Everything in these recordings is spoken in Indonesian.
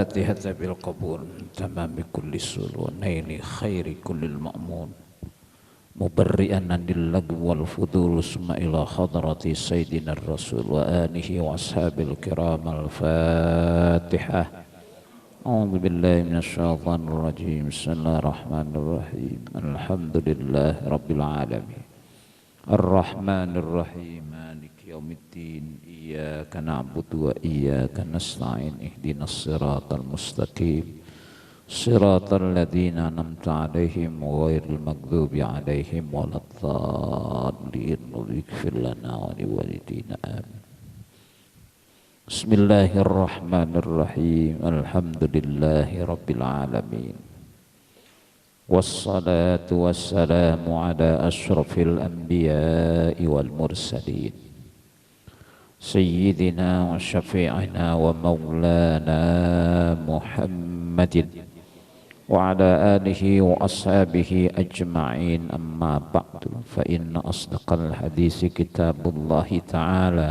الفاتحة بالقبول تمام كل السؤل ونيل خير كل المأمون مبرئا عن اللغو والفضول ثم إلى حضرة سيدنا الرسول وآله وأصحابه الكرام. الفاتحة. أعوذ بالله من الشيطان الرجيم. بسم الله الرحمن الرحيم. الحمد لله رب العالمين الرحمن الرحيم مالك يوم الدين إياك نعبد وإياك نستعين اهدنا الصراط المستقيم صراط الذين أنعمت عليهم غير المغضوب عليهم ولا الضالين. اغفر لنا ولوالدينا آمين. بسم الله الرحمن الرحيم. الحمد لله رب العالمين والصلاة والسلام على أشرف الأنبياء والمرسلين سيدنا وشفيعنا ومولانا محمد وعلى آله وأصحابه أجمعين. أما بعد فإن أصدق الحديث كتاب الله تعالى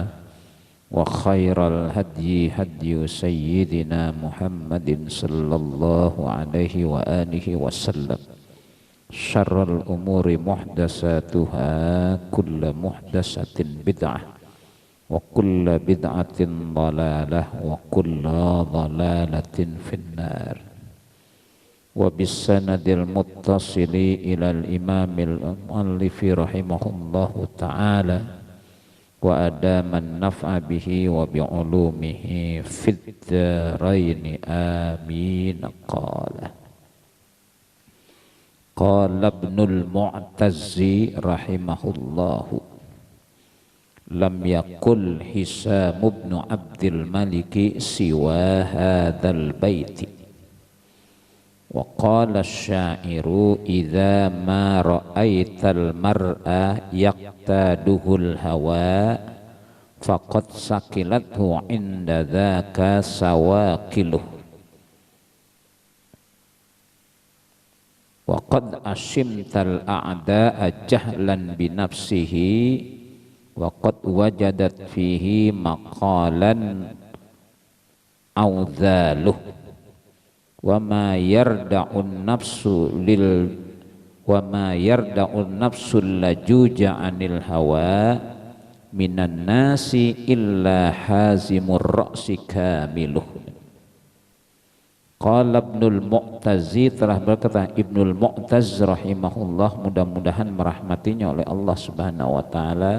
وخير الهدي هدي سيدنا محمد صلى الله عليه وآله وسلم. شر الأمور محدثاتها كل محدثة بدعة وكل بدعة ضلالة وكل ضلالة في النار. وبالسند المتصل إلى الإمام المؤلف رحمه الله تعالى وأدام النفع به وبعلومه في الدارين آمين. قال ابن المعتز رحمه الله: لم يقل هشام بن عبد الملك سوى هذا البيت. وقال الشاعر: إذا ما رأيت المرء يقتاده الهوى فقد سكلته عند ذاك سواكله. وقد أشمت الأعداء جهلا بنفسه وقد وجدت فيه مقالا أوذاله. وما يردع النفس اللجوج عن الهوى من الناس إلا حازم الرأس كامله. Qala Ibnul Mu'tazi, telah berkata Ibnul Mu'taz rahimahullah, mudah-mudahan merahmatinya oleh Allah subhanahu wa ta'ala,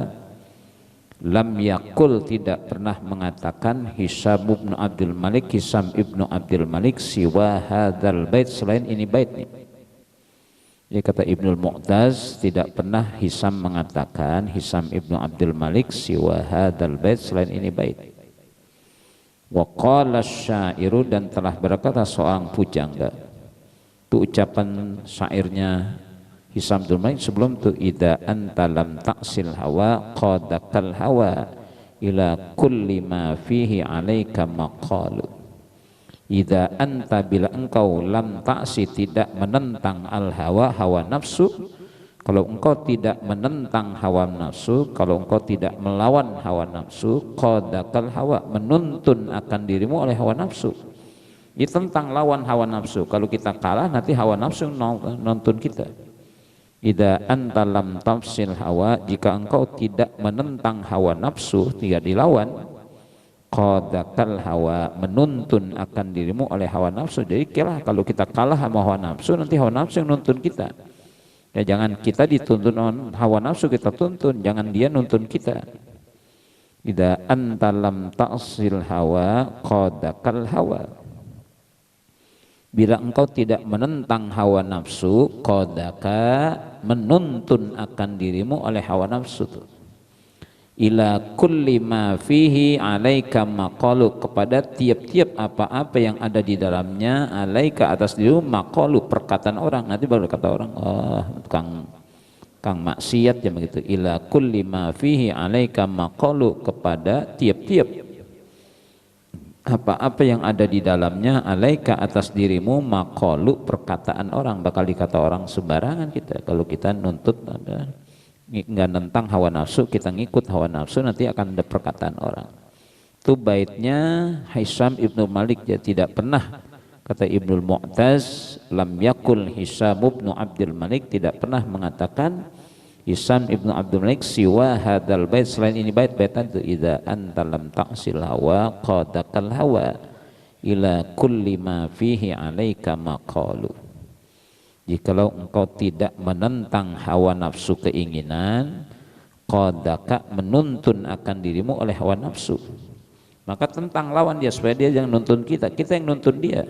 lam yakul, tidak pernah mengatakan, Hisham ibnu Abdul Malik, Hisham ibnu Abdul Malik, siwa hadzal bait, selain ini bait nih. Jadi kata Ibnul Mu'taz, tidak pernah Hisham mengatakan, Hisham ibnu Abdul Malik, siwa hadzal bait, selain ini bait. Wa qala syairu, dan telah berkata seorang pujangga, itu ucapan syairnya Hisham bin Malik sebelum itu, idza anta lam ta'sil hawa qadakal hawa ila kulli ma fihi alaika maqalu. Idza anta, bila engkau, lam ta'si, tidak menentang al hawa, hawa nafsu, kalau engkau tidak menentang hawa nafsu, kalau engkau tidak melawan hawa nafsu, qadakal hawa, menuntun akan dirimu oleh hawa nafsu. Ini tentang lawan hawa nafsu. Kalau kita kalah nanti hawa nafsu nonton kita. Idza anta lam tafsil hawa, jika engkau tidak menentang hawa nafsu, tidak dilawan, qadakal hawa, menuntun akan dirimu oleh hawa nafsu. Jadi kira kalau kita kalah sama hawa nafsu, nanti hawa nafsu yang nuntun kita. Ya, jangan kita dituntun hawa nafsu, kita tuntun, jangan dia nuntun kita. Idza anta lam ta'sil hawa qadakal hawa, bila engkau tidak menentang hawa nafsu, qadaka, menuntun akan dirimu oleh hawa nafsu itu. Ila kulli ma fihi alaika maqalu, kepada tiap-tiap apa-apa yang ada di dalamnya, alaika, atas dirimu, maqalu, perkataan orang. Nanti baru kata orang, oh kang maksiat ya begitu. Ila kulli ma fihi alaika maqalu, kepada tiap-tiap apa-apa yang ada di dalamnya, alaika, atas dirimu, maqalu, perkataan orang. Bakal dikata orang sembarangan kita kalau kita nuntut nggak nentang hawa nafsu, kita ngikut hawa nafsu, nanti akan ada perkataan orang. Itu baitnya Hisam ibnu Malik, dia tidak pernah, kata Ibnul Mu'taz, lam yakul Hisam ibnu Abdul Malik, tidak pernah mengatakan Hisam ibnu Abdul Malik siwa hadal bait, selain ini bait itu idza anta lam ta'sil hawa qadakal hawa ila kulli ma fihi alaika maqalu. Jikalau engkau tidak menentang hawa nafsu keinginan, qadaka menuntun akan dirimu oleh hawa nafsu, maka tentang lawan dia supaya dia jangan nuntun kita, kita yang nuntun dia.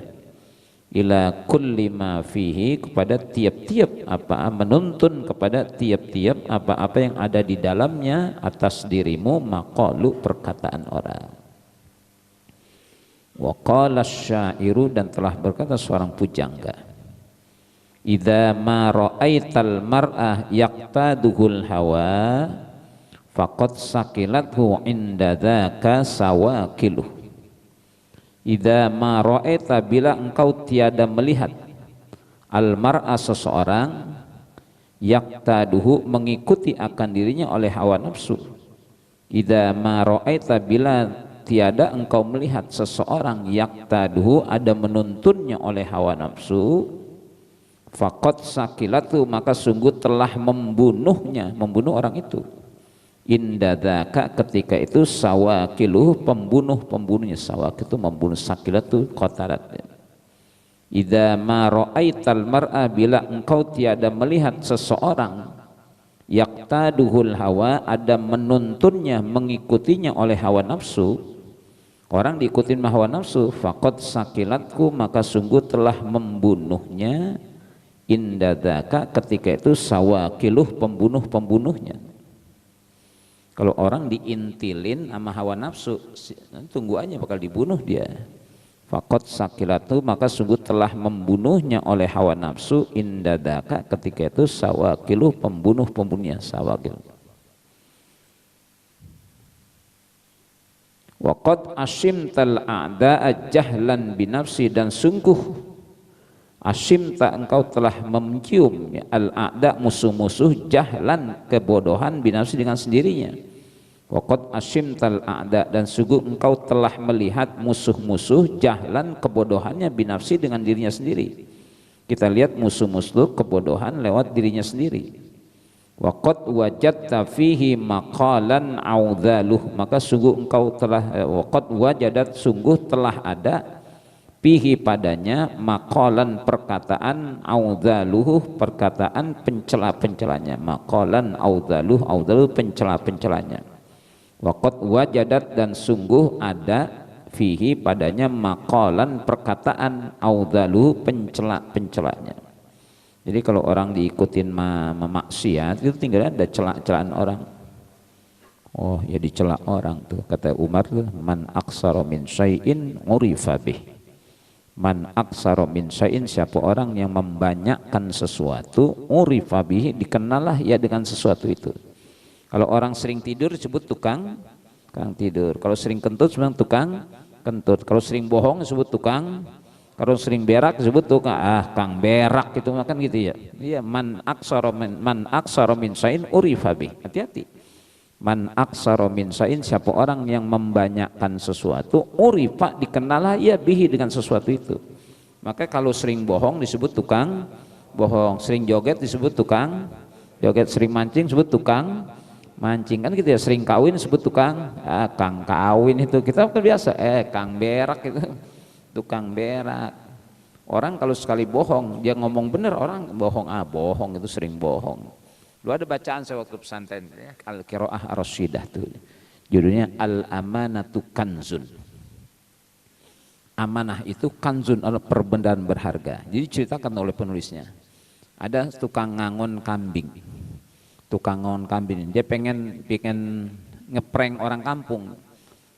Ila kulli ma fihi, kepada tiap-tiap apa, menuntun kepada tiap-tiap apa-apa yang ada di dalamnya atas dirimu, maqalu perkataan orang. Wa qala syairu, dan telah berkata seorang pujangga, idza ma ra'aital mar'ah yaqtaduhul hawa faqad sakilathu inda dzaka sawakiluh. Idza ma ra'aita, bila engkau tiada melihat, al mar'a seseorang, yaqtaduhu mengikuti akan dirinya oleh hawa nafsu. Idza ma ra'aita, bila tiada engkau melihat seseorang, yaqtaduhu ada menuntunnya oleh hawa nafsu, faqad sakilatu maka sungguh telah membunuhnya, membunuh orang itu. Inda dzaka, ketika itu, sawakiluh pembunuhnya. Sawakil itu membunuh, sakilatu qatalat. Idza ma ra'aital mar'a, bila engkau tiada melihat seseorang, yaqtaduhul hawa ada menuntunnya, mengikutinya oleh hawa nafsu, orang diikutin hawa nafsu, faqad sakilatku maka sungguh telah membunuhnya. Inda dzaka, ketika itu, sawakiluh pembunuhnya. Kalau orang diintilin sama hawa nafsu, tunggu aja bakal dibunuh dia. Faqad sakilatu maka sungguh telah membunuhnya oleh hawa nafsu. Inda dzaka, ketika itu, sawakiluh pembunuhnya, sawakil. Wa qad asyimtal a'da'a jahlan binafsi, dan sungguh asyimta engkau telah mencium ya, al-a'da musuh-musuh, jahlan kebodohan, binafsi dengan sendirinya. Waqad asyimtal a'da, dan sungguh engkau telah melihat musuh-musuh, jahlan kebodohannya, binafsi dengan dirinya sendiri. Kita lihat musuh-musuh kebodohan lewat dirinya sendiri. Waqad wajadta fihi maqalan audzaluh, maka sungguh engkau telah waqad wajadat, sungguh telah ada fihi padanya, maqalan perkataan, audzaluhu perkataan pencela-pencelanya, maqalan audzaluh, audzaluh pencela-pencelanya. Waqad wajadat, dan sungguh ada fihi padanya, maqalan perkataan, audzaluhu pencela-pencelanya. Jadi kalau orang diikutin maksiat itu tinggal ada celak-celaan orang. Oh ya, dicela orang tuh, kata Umar tuh, man aksara min syai'in urifa bih. Man aksara min syai'in, siapa orang yang membanyakkan sesuatu, urifa bih, dikenalah ya dengan sesuatu itu. Kalau orang sering tidur disebut tukang tidur. Kalau sering kentut disebut tukang kentut. Kalau sering bohong disebut tukang. Kalau sering berak disebut tukang kang berak, gitu makan gitu ya. Iya, man aksara min syai'in urifa bih. Hati-hati. Man aksara min syai'in, siapa orang yang membanyakkan sesuatu, urifa dikenalah ya bihi dengan sesuatu itu. Maka kalau sering bohong disebut tukang bohong, sering joget disebut tukang joget, sering mancing disebut tukang mancing, kan gitu ya. Sering kawin disebut tukang kang kawin, itu kita kan biasa kang berak itu, tukang berak. Orang kalau sekali bohong, dia ngomong bener, orang bohong bohong itu sering bohong. Lu ada bacaan saya waktu pesantren ya, Al-Qiraah Ar-Rasyidah tuh, judulnya Al-Amanatu Kanzun. Amanah itu kanzun, adalah perbendaan berharga. Jadi ceritakan oleh penulisnya, ada tukang ngangon kambing. Tukang ngangon kambing, dia pengen ngeprank orang kampung.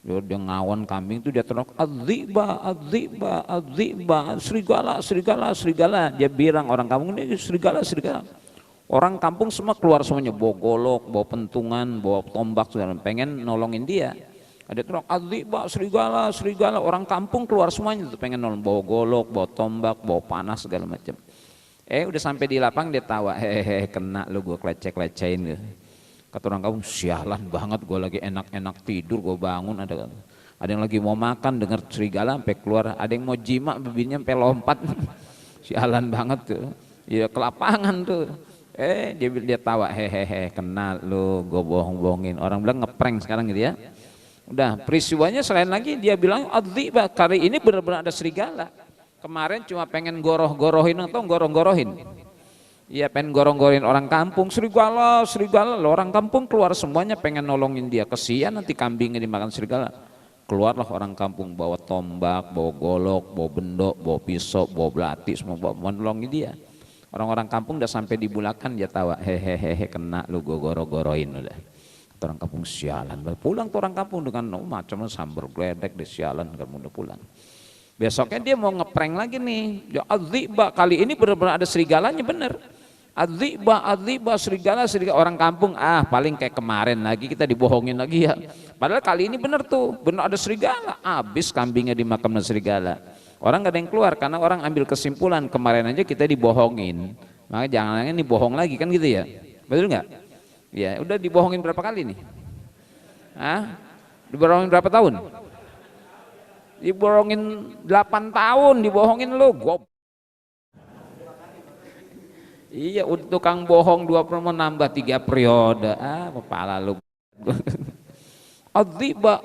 Dia ngawon kambing itu, dia teriak adziba adziba adziba, serigala serigala serigala. Dia bilang orang kampung ini serigala serigala. Orang kampung semua keluar semuanya, bawa golok, bawa pentungan, bawa tombak, segala, pengen nolongin dia. Ada teriak adziba serigala serigala, orang kampung keluar semuanya tuh pengen nolong, bawa golok, bawa tombak, bawa panas segala macam. Udah sampai di lapang dia tawa, hehehe, kena lu, gue klecek-klecein lu. Kata orang kampung, sialan banget, gue lagi enak-enak tidur, gue bangun Ada yang lagi mau makan dengar serigala sampai keluar, ada yang mau jima bibirnya sampai lompat. Sialan banget tuh. Ya ke lapangan tuh. Dia tawa, hehehe, kenal lu, gue bohong-bohongin. Orang bilang ngeprank sekarang gitu ya. Udah, peristiwanya selain lagi dia bilang adziba, kali ini benar-benar ada serigala. Kemarin cuma pengen goroh-gorohin atau gorong-gorohin. Iya, pengen gorong-gorohin orang kampung, serigala, serigala. Orang kampung keluar semuanya pengen nolongin dia. Kesian nanti kambingnya dimakan serigala. Keluarlah orang kampung bawa tombak, bawa golok, bawa bendok, bawa pisau, bawa belati, semua bawa menolongin dia. Orang-orang kampung udah sampai di Bulakan dia tawa, hehehe, kena lu gue goro-goroin udah. Orang kampung sialan, pulang tuh orang kampung dengan macam sambar gledek deh, sialan kamu udah pulang. Besoknya dia mau ngeprank lagi nih, ya adziba, kali ini benar-benar ada serigalanya bener. Adziba, adziba, serigala, serigala. Orang kampung paling kayak kemarin lagi kita dibohongin lagi ya. Padahal kali ini bener tuh, bener ada serigala, habis kambingnya dimakan serigala. Orang gak ada yang keluar karena orang ambil kesimpulan kemarin aja kita dibohongin, maka jangan-jangan ini bohong lagi kan gitu ya, betul nggak? Ya udah dibohongin berapa kali nih? Dibohongin berapa tahun? Dibohongin 8 tahun, dibohongin lu, iya, tukang bohong 20 menambah 3 periode, kepala lu. Adziba,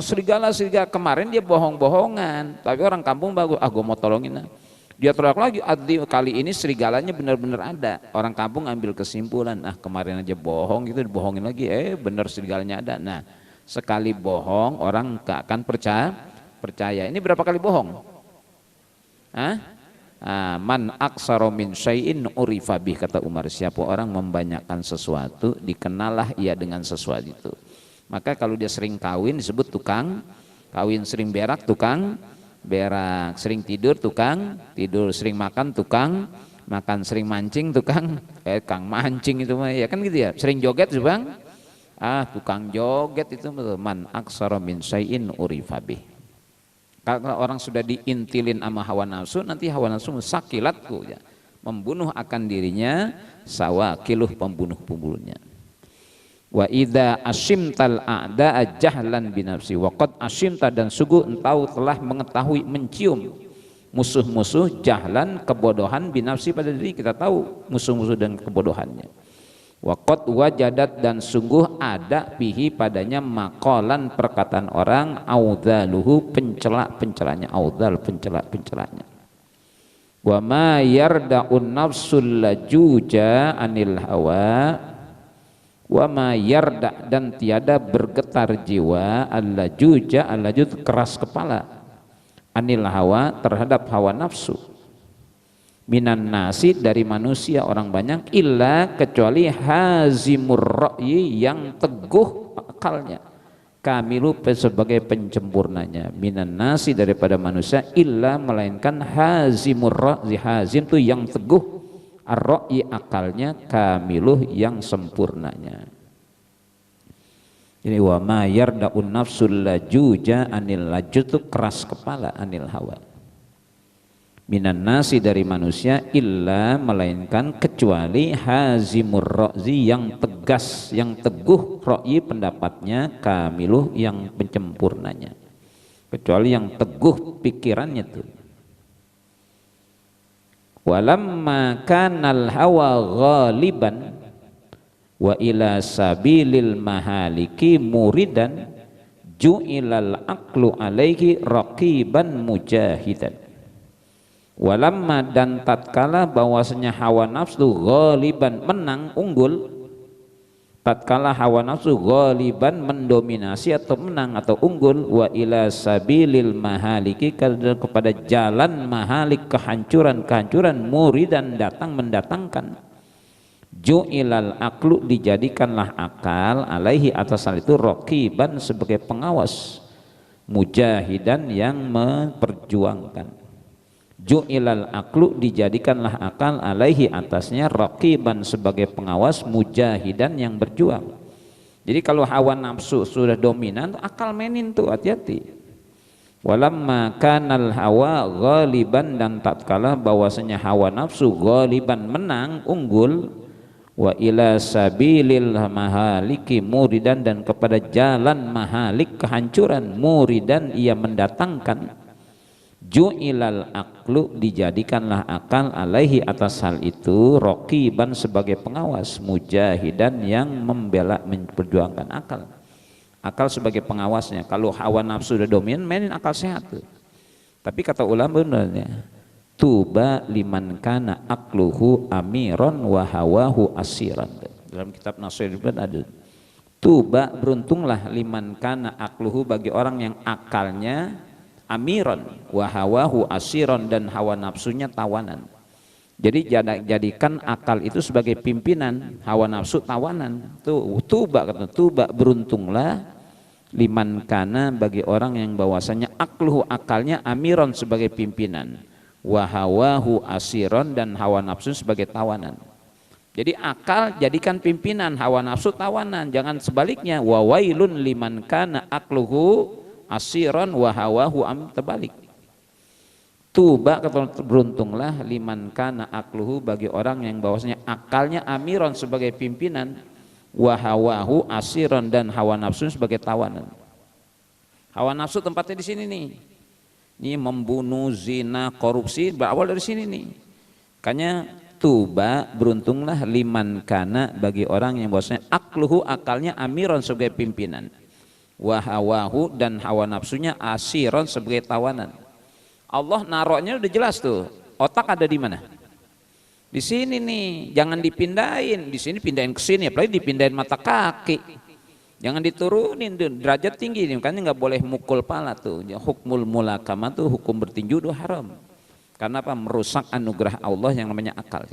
serigala, serigala. Kemarin dia bohong-bohongan, tapi orang kampung bagus, gue mau tolongin. Dia teriak lagi, adziba, kali ini serigalanya benar-benar ada. Orang kampung ambil kesimpulan, kemarin aja bohong gitu, dibohongin lagi, benar serigalanya ada. Nah, sekali bohong orang gak akan percaya. Ini berapa kali bohong? Man aksara min syai'in urifa bih, kata Umar, siapa orang membanyakkan sesuatu dikenalah ia dengan sesuatu itu. Maka kalau dia sering kawin disebut tukang kawin, sering berak tukang berak, sering tidur tukang tidur, sering makan tukang makan, sering mancing tukang kang mancing itu mah ya kan gitu ya. Sering joget bang, tukang joget itu betul. Man aksara min syai'in urifa bih. Kalau orang sudah diintilin sama hawa nafsu, nanti hawa nafsu sakilatku ya, membunuh akan dirinya, sawakiluh pembunuh-pembunuhnya. Wa idza asyimtal a'da'a jahlan binafsi wa qad asyimta, dan sungguh engkau telah mengetahui, mencium musuh-musuh, jahlan, kebodohan, binafsi, pada diri kita tahu musuh-musuh dan kebodohannya. Wa qad wajadat, dan sungguh ada bihi padanya maqalan, perkataan orang, audzaluhu, pencela-pencelanya, audzal, pencela-pencelanya. Wa ma yarda'un nafsul lajuja anil hawa, wa ma yarda, dan tiada bergetar jiwa, al-lajuja, al-lajud keras kepala, anil hawa, terhadap hawa nafsu, minan nasi, dari manusia orang banyak, illa, kecuali hazimur ra'yi, yang teguh akalnya, kamilu, sebagai pencempurnanya, minan nasi, daripada manusia, illa, melainkan hazimur ra'yi, hazim itu yang teguh, ar-ra'yi, akalnya, kamiluh, yang sempurnanya. Jadi wa ma yarda'un nafsul lajuja anil lajud, itu keras kepala, anil hawa, minan nasi, dari manusia, illa, melainkan kecuali hazimur ra'yi, yang tegas, yang teguh, ra'yi, pendapatnya, kamiluh, yang pencempurnanya, kecuali yang teguh pikirannya tuh. Walamma kanal hawa ghaliban wa ila sabilil mahaliki muridan ju'ilal aqlu alaihi raqiban mujahidan. Walamma, dan tatkala bahwasanya hawa nafsu ghaliban, menang, unggul, tatkala hawa nafsu ghaliban, mendominasi atau menang atau unggul, wa ila sabilil mahaliki, kepada jalan mahalik, kehancuran-kehancuran, muridan, datang, mendatangkan, ju'ilal aqlu, dijadikanlah akal, alaihi, atas hal itu, raqiban, sebagai pengawas, mujahidan, yang memperjuangkan. Ju'ilal aqlu, dijadikanlah akal, alaihi, atasnya, raqiban, sebagai pengawas, mujahidan, yang berjuang. Jadi kalau hawa nafsu sudah dominan, akal mainin tuh, hati-hati. Walamma kanal hawa ghaliban, dan tatkala bahwasanya hawa nafsu ghaliban, menang, unggul, wa ila sabilil mahaliki muridan, dan kepada jalan mahalik kehancuran muridan ia mendatangkan. Ju'ilal aqlu, dijadikanlah akal, alaihi atas hal itu, roqiban sebagai pengawas, mujahidan yang membela memperjuangkan akal. Akal sebagai pengawasnya. Kalau hawa nafsu sudah dominan, mainin akal sehat tuh. Tapi kata ulama benarnya, tuba liman kana aqluhu amiron wa hawahu asiran. Dalam kitab Nasiruddin ada, tuba, beruntunglah, liman kana aqluhu, bagi orang yang akalnya amiron wa hawahu asiron, dan hawa nafsunya tawanan. Jadi jadikan akal itu sebagai pimpinan, hawa nafsu tawanan. Tuba, kata tuba, beruntunglah, liman kana, bagi orang yang bahwasanya akluhu, akalnya amiron sebagai pimpinan, wa hawahu asiron, dan hawa nafsu sebagai tawanan. Jadi akal jadikan pimpinan, hawa nafsu tawanan. Jangan sebaliknya, wa wailun liman kana akluhu asiron wa hawahu terbalik. Tuba, kata beruntunglah, liman kana akluhu, bagi orang yang bahwasanya akalnya amiron sebagai pimpinan, wa hawahu asiron, dan hawa nafsu sebagai tawanan. Hawa nafsu tempatnya di sini nih. Ini membunuh, zina, korupsi berawal dari sini nih. Makanya tuba, beruntunglah, liman kana, bagi orang yang bahwasanya akluhu, akalnya amiron sebagai pimpinan, wa hawahu, dan hawa nafsunya asiron sebagai tawanan. Allah naruhnya udah jelas tuh. Otak ada di mana? Di sini nih, jangan dipindahin. Di sini pindahin ke sini, apalagi dipindahin mata kaki. Jangan diturunin tuh, derajat tinggi. Makanya nggak boleh mukul pala tuh. Hukmul mulakama tuh, hukum bertinju itu haram. Karena apa? Merusak anugerah Allah yang namanya akal.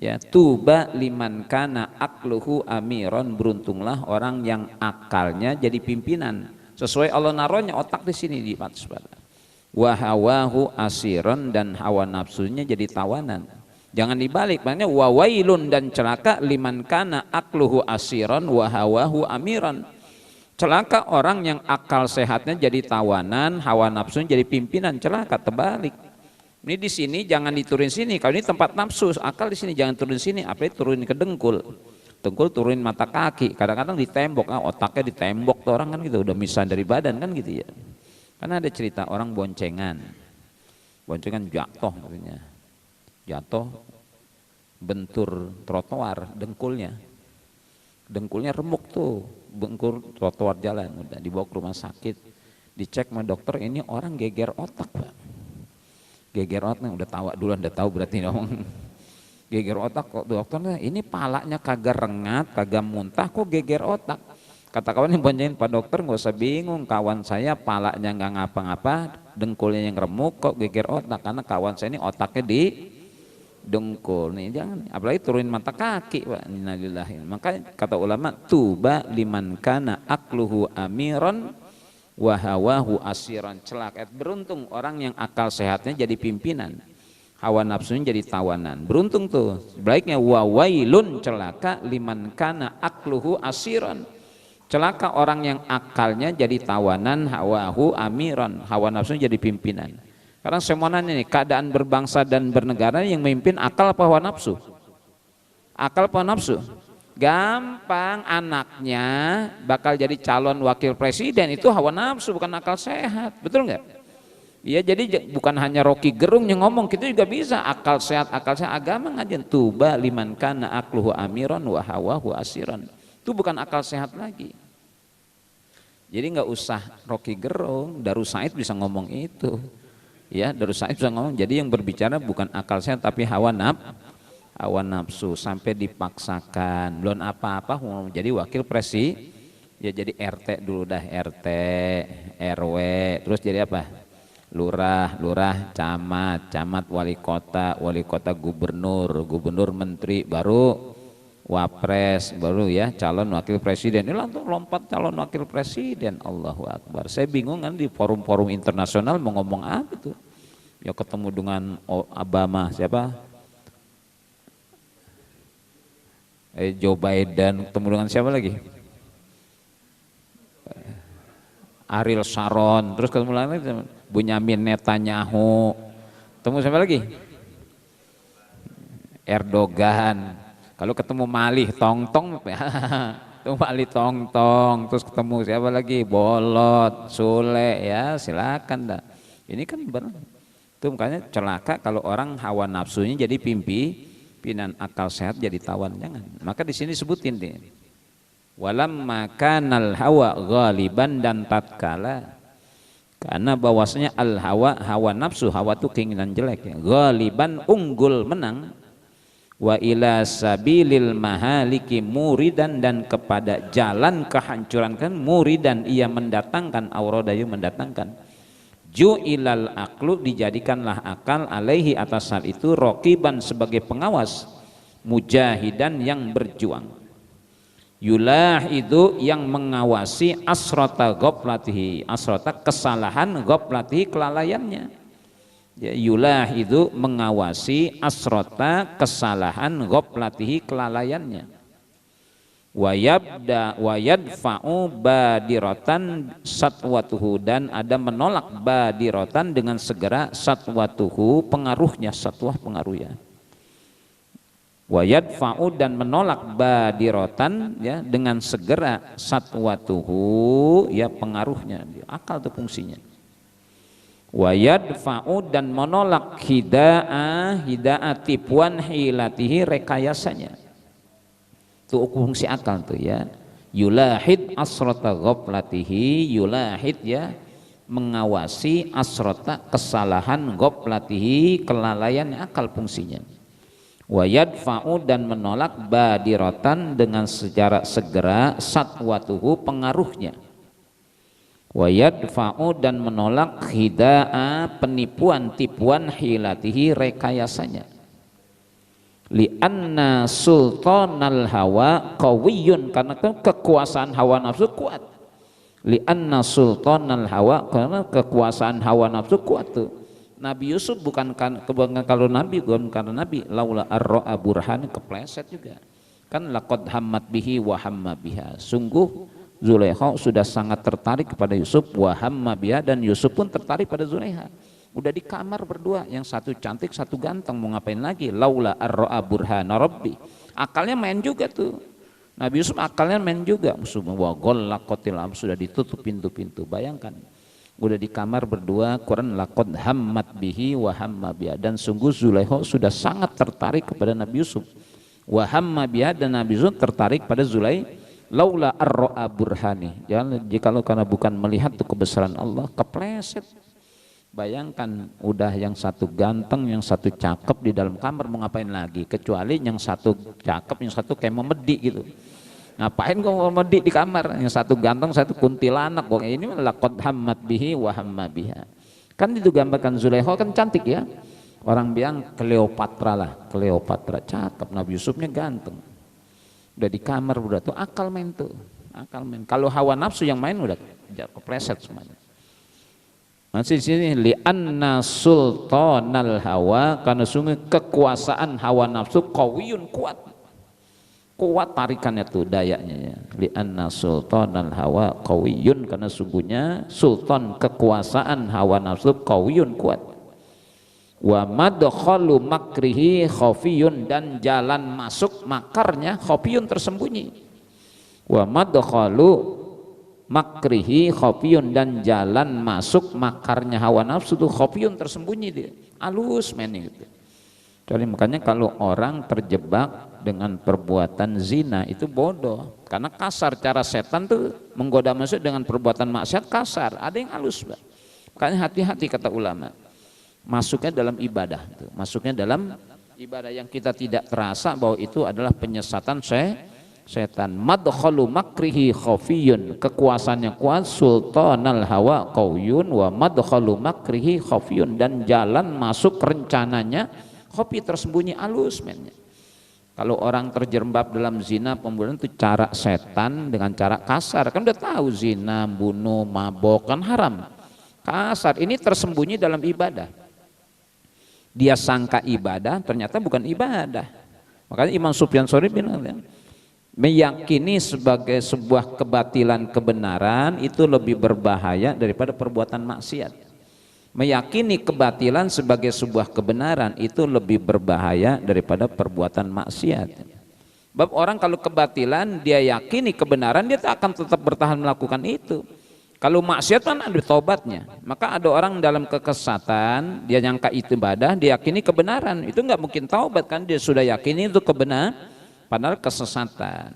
Ya, tuba liman kana akluhu amiron, beruntunglah orang yang akalnya jadi pimpinan. Sesuai Allah narohnya otak di sini di atas badan. Wa hawahu asiron, dan hawa nafsunya jadi tawanan. Jangan dibalik, maknanya wa wailun, dan celaka, liman kana akluhu asiron wa hawahu amiron. Celaka orang yang akal sehatnya jadi tawanan, hawa nafsunya jadi pimpinan. Celaka, terbalik. Ini di sini jangan diturunin sini. Kalau ini tempat nafsu, akal di sini jangan turun sini, apa turunin ke dengkul. Dengkul turunin mata kaki. Kadang-kadang di tembok, otaknya di tembok tuh orang kan gitu, udah misah dari badan kan gitu ya. Karena ada cerita orang boncengan jatuh, maksudnya jatuh bentur trotoar, dengkulnya remuk tuh, bentur trotoar jalan, udah dibawa ke rumah sakit, dicek sama dokter, ini orang geger otak Pak. Geger otak, udah tahu berarti dong. Geger otak kok dokternya, ini palanya kagak rengat, kagak muntah, kok geger otak. Kata kawan yang boncengin, Pak dokter nggak usah bingung, kawan saya palanya nggak ngapa-ngapa, dengkulnya yang remuk, kok geger otak, karena kawan saya ini otaknya di dengkul nih, jangan, apalagi turunin mata kaki Pak. Innalillahi. Maka kata ulama, tuba liman kana akluhu amiron wa hawahu asiran, celaka, beruntung orang yang akal sehatnya jadi pimpinan, hawa nafsunya jadi tawanan. Beruntung tuh. Sebaliknya wa wailun, celaka, liman kana akluhu asiran, celaka orang yang akalnya jadi tawanan, hawahu amiran, hawa nafsunya jadi pimpinan. Karena semuanya nih, keadaan berbangsa dan bernegara yang memimpin akal apa hawa nafsu? Akal apa nafsu? Gampang, anaknya bakal jadi calon wakil presiden, itu hawa nafsu, bukan akal sehat. Betul nggak? Iya, jadi bukan hanya Rocky Gerung yang ngomong, kita juga bisa akal sehat agama ngajen. Tuba liman kana akluhu amiran wa hawahu asiran. Itu bukan akal sehat lagi. Jadi nggak usah Rocky Gerung, Darus Said bisa ngomong itu. Ya, Darus Said bisa ngomong. Jadi yang berbicara bukan akal sehat tapi hawa nafsu, sampai dipaksakan. Belum apa-apa jadi wakil presi, ya jadi RT dulu dah, RT, RW, terus jadi apa? Lurah, camat, wali kota, gubernur, menteri, baru wapres, baru ya calon wakil presiden. Ini langsung lompat calon wakil presiden. Allahu Akbar. Saya bingung kan di forum-forum internasional mau ngomong apa tuh. Ya ketemu dengan Obama, siapa? Joe Biden, ketemu dengan siapa lagi? Ariel Sharon, terus ketemu lagi Benyamin Netanyahu. Ketemu siapa lagi? Erdogan. Kalau ketemu malih tong-tong itu malih tong-tong, terus ketemu siapa lagi bolot, sule, ya silakan dah. Ini kan itu makanya celaka kalau orang hawa nafsunya jadi pimpinan, akal sehat jadi tawan, jangan. Maka di sini sebutin deh. Walamma kanal hawa ghaliban, dan tatkala karena bahwasanya al hawa nafsu, hawa itu keinginan jelek ya, ghaliban unggul menang, wa ila sabilil mahaliki muridan, dan kepada jalan kehancuran kan muridan, ia mendatangkan, auradayu mendatangkan, ju'ilal aqlu, dijadikanlah akal, alaihi atas hal itu, rokiban sebagai pengawas, mujahidan yang berjuang, yulah itu yang mengawasi, asrota ghaplatihi, asrota kesalahan, ghaplatihi kelalaiannya ya, yulah itu mengawasi, asrota kesalahan, ghaplatihi kelalaiannya, wayadfa'u badiratan satwatuhu, dan ada menolak badiratan dengan segera, satwatuhu pengaruhnya, satwah pengaruhnya, wayadfa'u dan menolak badiratan ya dengan segera, satwatuhu ya pengaruhnya, akal itu fungsinya, wayadfa'u dan menolak hida'a tipuan, hilatihi rekayasanya, itu fungsi akal tuh ya, yulahid asrota ghaplatihi, yulahid ya mengawasi, asrota kesalahan, ghaplatihi kelalaian akal fungsinya, wayadfa'u dan menolak badiratan dengan secara segera, satwatuhu pengaruhnya, wayadfa'u dan menolak hida'a penipuan, tipuan, hilatihi rekayasanya, li'anna sultanal hawa qawiyun, karena kekuasaan hawa nafsu kuat, li'anna sultanal hawa, karena kekuasaan hawa nafsu kuat tuh. Nabi Yusuf bukan kalau Nabi, bukan karena Nabi, laula ar-ra'a burhan, kepleset juga kan, laqad hammat bihi wa hamma biha, sungguh Zulaikha sudah sangat tertarik kepada Yusuf, wa hamma biha, dan Yusuf pun tertarik pada Zulaikha. Udah di kamar berdua, yang satu cantik, satu ganteng, mau ngapain lagi, laula ar-ra'a burhana rabbi, akalnya main juga tuh Nabi Yusuf, akalnya main juga, wa ghallaqatil sudah ditutup pintu-pintu, bayangkan udah di kamar berdua, Quran laqad hammat bihi wa hamma biha, dan sungguh Zulaikha sudah sangat tertarik kepada Nabi Yusuf, wa hamma biha, dan Nabi Yusuf tertarik pada Zulaikha, laula ar-ra'a burhani, jangan jikalau karena bukan melihat tuh kebesaran Allah, kepleset. Bayangkan udah yang satu ganteng, yang satu cakep di dalam kamar, mau ngapain lagi, kecuali yang satu cakep, yang satu kayak memedi gitu, ngapain kok memedi di kamar, yang satu ganteng, satu kuntilanak, kok ini laqad hammat bihi wa hamma biha, kan itu gambarkan Zulaikha kan cantik ya, orang bilang Cleopatra lah, Cleopatra cakep, Nabi Yusufnya ganteng, udah di kamar udah tuh akal main tuh, akal main. Kalau hawa nafsu yang main udah kepleset semuanya. Masih di sini li'anna sultanal hawa, karena sungguh kekuasaan hawa nafsu qawiyun, kuat tarikannya tuh, dayanya ya, li'anna sultanal hawa qawiyun, karena sungguhnya sultan kekuasaan hawa nafsu qawiyun, kuat, wa madkhalu makrihi khafiyun, dan jalan masuk makarnya khafiyun, tersembunyi, wa madkhalu makrihi khafiyun, dan jalan masuk makarnya hawa nafsu itu khafiyun, tersembunyi, dia halus main gitu. Jadi makanya kalau orang terjebak dengan perbuatan zina itu bodoh, karena kasar, cara setan tuh menggoda manusia dengan perbuatan maksiat kasar, ada yang halus, Pak. Makanya hati-hati kata ulama, masuknya dalam ibadah, masuknya dalam ibadah yang kita tidak terasa bahwa itu adalah penyesatan setan. Madkhalu makrihi khafiyun, kekuasaannya kuat, sultanal hawa qawiyun, wa madkhalu makrihi khafiyun, dan jalan masuk rencananya khafi, tersembunyi, halus mainnya. Kalau orang terjerembab dalam zina, pembunuhan itu cara setan dengan cara kasar, kan udah tahu zina, bunuh, mabok kan haram, kasar. Ini tersembunyi dalam ibadah, dia sangka ibadah, ternyata bukan ibadah. Makanya Imam Sufyan Tsauri bilang, meyakini sebagai sebuah kebatilan kebenaran itu lebih berbahaya daripada perbuatan maksiat. Meyakini kebatilan sebagai sebuah kebenaran itu lebih berbahaya daripada perbuatan maksiat. Sebab orang kalau kebatilan dia yakini kebenaran, dia tak akan tetap bertahan melakukan itu. Kalau maksiat kan ada tobatnya. Maka ada orang dalam kekesatan, dia nyangka itu ibadah, dia yakini kebenaran, itu nggak mungkin taubat kan, dia sudah yakini itu kebenaran padahal kesesatan.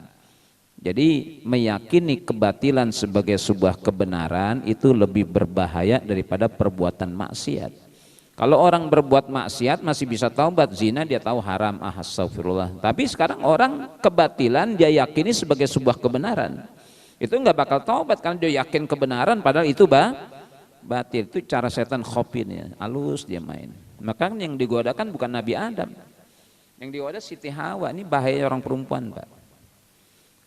Jadi meyakini kebatilan sebagai sebuah kebenaran itu lebih berbahaya daripada perbuatan maksiat. Kalau orang berbuat maksiat masih bisa taubat, zina dia tahu haram, astagfirullah. Tapi sekarang orang kebatilan dia yakini sebagai sebuah kebenaran, itu nggak bakal taubat karena dia yakin kebenaran padahal itu batil. Itu cara setan khopin ya, halus dia main. Maka yang digodakan bukan Nabi Adam, yang digoda Siti Hawa. Ini bahaya orang perempuan, Pak.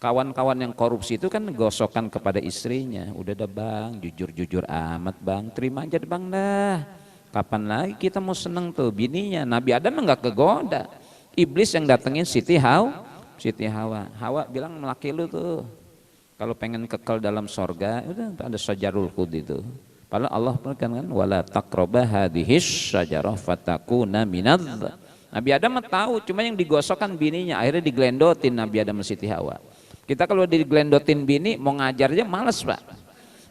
Kawan-kawan yang korupsi itu kan gosokkan kepada istrinya, udah dah bang, jujur-jujur amat bang, terima aja bang dah. Kapan lagi kita mau seneng tuh bininya? Nabi Adam enggak kegoda, iblis yang datengin Siti Hawa. Hawa bilang laki lu tuh kalau pengen kekal dalam sorga, udah ada syajarul khuld itu. Padahal Allah berkan kan wala taqraba hadhis syajarah fatakuna minadz. Nabi Adam tahu, cuma yang digosokkan bininya, akhirnya diglendotin Nabi Adam dan Siti Hawa. Kita kalau diglendotin bini mau ngajarnya males, Pak.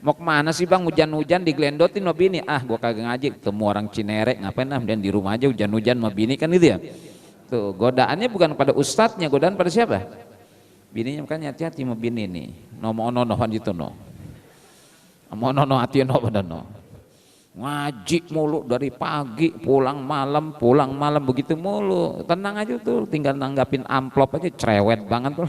Mau kemana sih bang, hujan-hujan diglendotin sama bini, gua kagak ngaji, ketemu orang Cinerek ngapain dan di rumah aja hujan-hujan sama bini kan gitu ya. Tuh godaannya bukan pada ustadznya, godaan pada siapa? Bininya. Makanya hati-hati sama bini nih, nomo-nonohan gitu no, nono hati no pada no, ngaji mulu dari pagi pulang malam begitu mulu. Tenang aja tuh, tinggal nanggapin amplop aja cerewet banget tuh.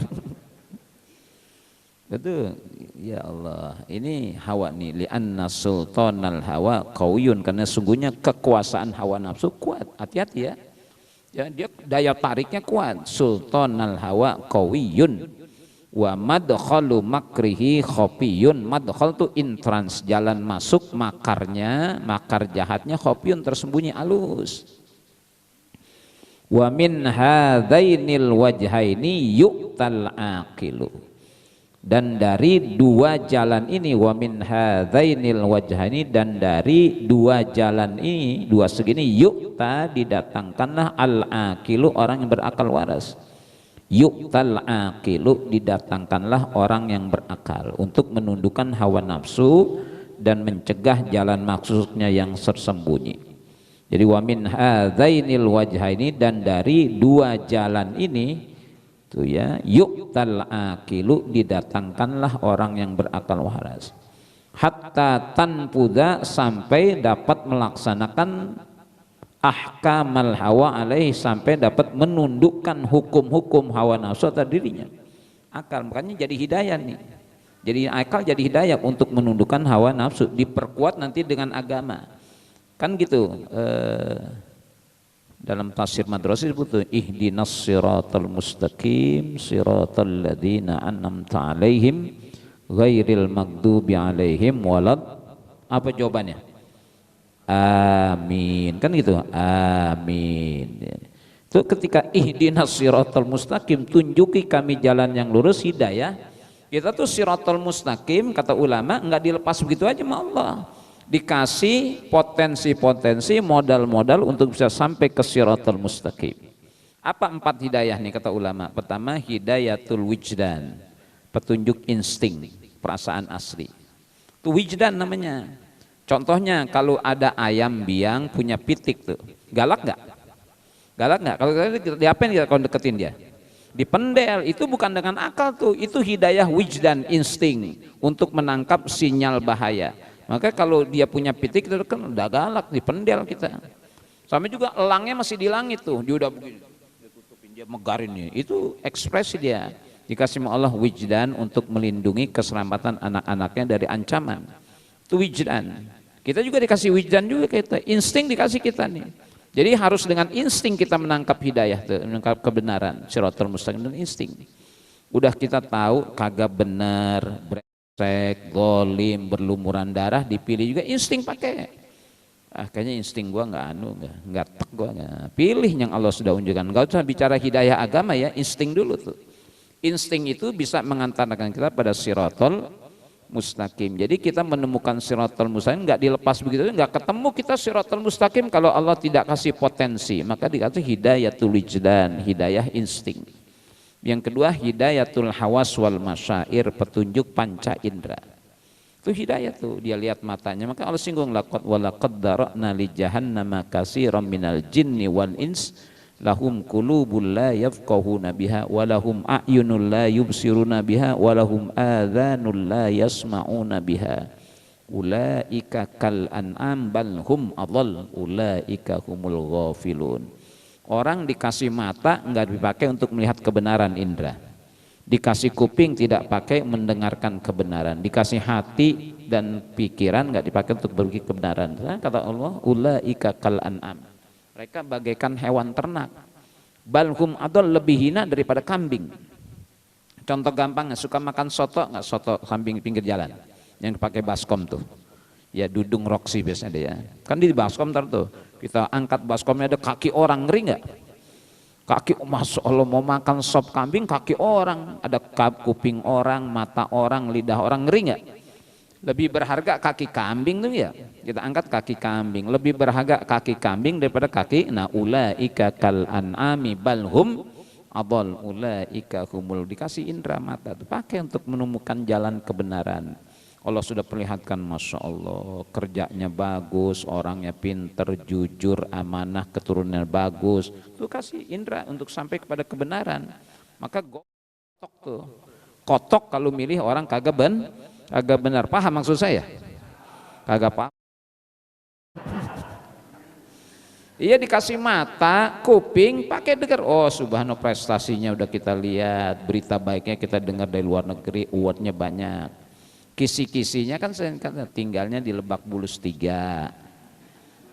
Itu ya Allah, ini hawa nih, li'anna sultanal hawa qawiyun, karena sungguhnya kekuasaan hawa nafsu kuat. Hati-hati ya. Ya, dia daya tariknya kuat. Sultanal hawa qawiyun wa madkhalu makrihi khafiyun. Madkhal itu entrance, jalan masuk, makarnya, makar jahatnya khafiyun, tersembunyi halus. Wa min hadzainil wajhaini yu'tal aqilu. Dan dari dua jalan ini, wa min hadzainil wajhaini, dan dari dua jalan ini, dua segini, yu'ta didatangkanlah al-aqilu, orang yang berakal waras. Yu'tal aqilu, didatangkanlah orang yang berakal untuk menundukkan hawa nafsu dan mencegah jalan maksudnya yang tersembunyi. Jadi wa min hadzainil wajhaini, dan dari dua jalan ini itu ya, yu'tal aqilu, didatangkanlah orang yang berakal waras. Hatta tanpuda, sampai dapat melaksanakan ahkamal hawa alaih, sampai dapat menundukkan hukum-hukum hawa nafsu atas dirinya. Akal, makanya jadi hidayah nih. Jadi akal jadi hidayah untuk menundukkan hawa nafsu, diperkuat nanti dengan agama. Kan gitu. Dalam tafsir madrasah disebut ihdinas siratal mustaqim siratal ladzina an'amta alaihim ghairil maghdubi alaihim walad, apa jawabannya? Amin, kan gitu, amin. Itu ketika ihdinas siratal mustaqim, tunjuki kami jalan yang lurus, hidayah. Kita tuh siratal mustaqim kata ulama enggak dilepas begitu aja sama Allah, dikasih potensi-potensi, modal-modal untuk bisa sampai ke siratal mustaqim. Apa 4 hidayah nih kata ulama? Pertama, hidayatul wijdan, petunjuk insting, perasaan asli. Itu wijdan namanya. Contohnya kalau ada ayam biang punya pitik tuh, galak nggak? Galak nggak? Kalau diapain kita kalau deketin dia? Dipendel. Itu bukan dengan akal tuh, itu hidayah wijdan, insting untuk menangkap sinyal bahaya. Maka kalau dia punya pitik itu kan udah galak, dipendel kita. Sama juga elangnya masih di langit tuh, dia udah begini, dia tutupin, dia megarin nih. Itu ekspresi dia. Dikasih Allah wijdan untuk melindungi keselamatan anak-anaknya dari ancaman. Itu wijdan. Kita juga dikasih wijdan juga kita, insting dikasih kita nih. Jadi harus dengan insting kita menangkap hidayah tuh, menangkap kebenaran, siratal mustaqim, dan insting. Udah kita tahu kagak benar, golim, berlumuran darah, dipilih juga insting pakai. Kayaknya insting gua nggak tek gua nggak. Pilih yang Allah sudah unjukkan. Nggak usah bicara hidayah agama ya, insting dulu tuh. Insting itu bisa mengantarkan kita pada siratal mustaqim. Jadi kita menemukan siratal mustaqim nggak dilepas begitu, nggak ketemu kita siratal mustaqim kalau Allah tidak kasih potensi. Maka dikasih hidayatul wijdan, hidayah insting. Yang kedua hidayatul hawas wal masyair, petunjuk panca indera. Itu hidayah tuh, dia lihat matanya. Maka Allah singgung laqad walaqad dara'na li jahannama katsiran minal jinni wal ins lahum qulubul la yafqahuna biha wa lahum a'yunul la yubsiruna biha wa lahum adhanul la yasma'una biha ulaika kal an'am bal hum adall ulaika humul ghafilun. Orang dikasih mata enggak dipakai untuk melihat kebenaran indera, dikasih kuping tidak pakai mendengarkan kebenaran, dikasih hati dan pikiran enggak dipakai untuk berpikir kebenaran. Kata Allah ulaika kal an'am, mereka bagaikan hewan ternak, bal hum adall, lebih hina daripada kambing. Contoh gampang, suka makan soto enggak? Soto kambing pinggir jalan yang dipakai baskom tuh, ya dudung roksi biasanya dia, kan di baskom ntar tuh kita angkat baskomnya ada kaki orang, ngeri nggak? Kaki, masya Allah, mau makan sop kambing kaki orang, ada kuping orang, mata orang, lidah orang, ngeri nggak? Lebih berharga kaki kambing tuh ya, kita angkat kaki kambing, lebih berharga kaki kambing daripada kaki. Nah ulaika kal an'ami bal hum adall ulaika humul, dikasih indera mata tuh pakai untuk menemukan jalan kebenaran. Allah sudah perlihatkan, masya Allah, kerjanya bagus, orangnya pinter, jujur, amanah, keturunannya bagus. Itu kasih indera untuk sampai kepada kebenaran. Maka kotok tuh, kotok kalau milih orang kagak benar. Paham maksud saya? Kagak paham. Iya, dikasih mata, kuping, pakai dengar. Oh subhanallah, prestasinya udah kita lihat, berita baiknya kita dengar dari luar negeri, awardnya banyak. Kisi-kisinya kan saya tinggalnya di Lebak Bulus 3,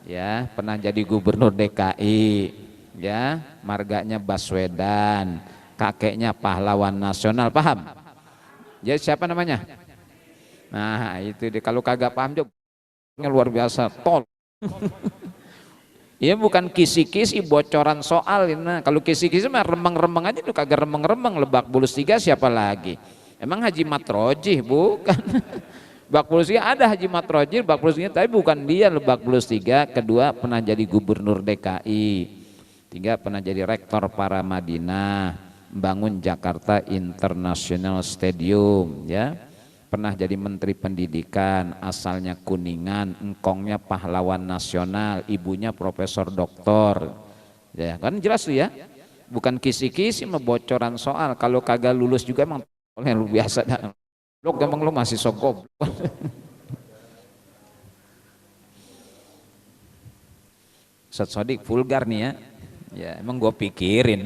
ya pernah jadi gubernur DKI, ya marganya Baswedan, kakeknya pahlawan nasional, paham? Jadi siapa namanya? Nah itu kalau kagak paham juga luar biasa, tol. Ya bukan kisi-kisi bocoran soal. Nah kalau kisi-kisi mah remeng-remeng aja tuh, kagak remeng-remeng. Lebak Bulus 3 siapa lagi? Emang Haji Matrojih? Bukan. Lebak Bulus 3 ada Haji Matrojih, Lebak Bulus 3, tapi bukan dia Lebak Bulus 3. Kedua pernah jadi gubernur DKI. 3 pernah jadi rektor para Madinah, membangun Jakarta International Stadium, ya. Pernah jadi menteri pendidikan, asalnya Kuningan, engkongnya pahlawan nasional, ibunya profesor doktor. Ya, kan jelas tuh ya. Bukan kisi-kisi bocoran soal. Kalau kagak lulus juga emang oleh lu biasa dah. Lu emang lu masih sogok. Ustaz Sodik vulgar nih ya. Ya emang gua pikirin.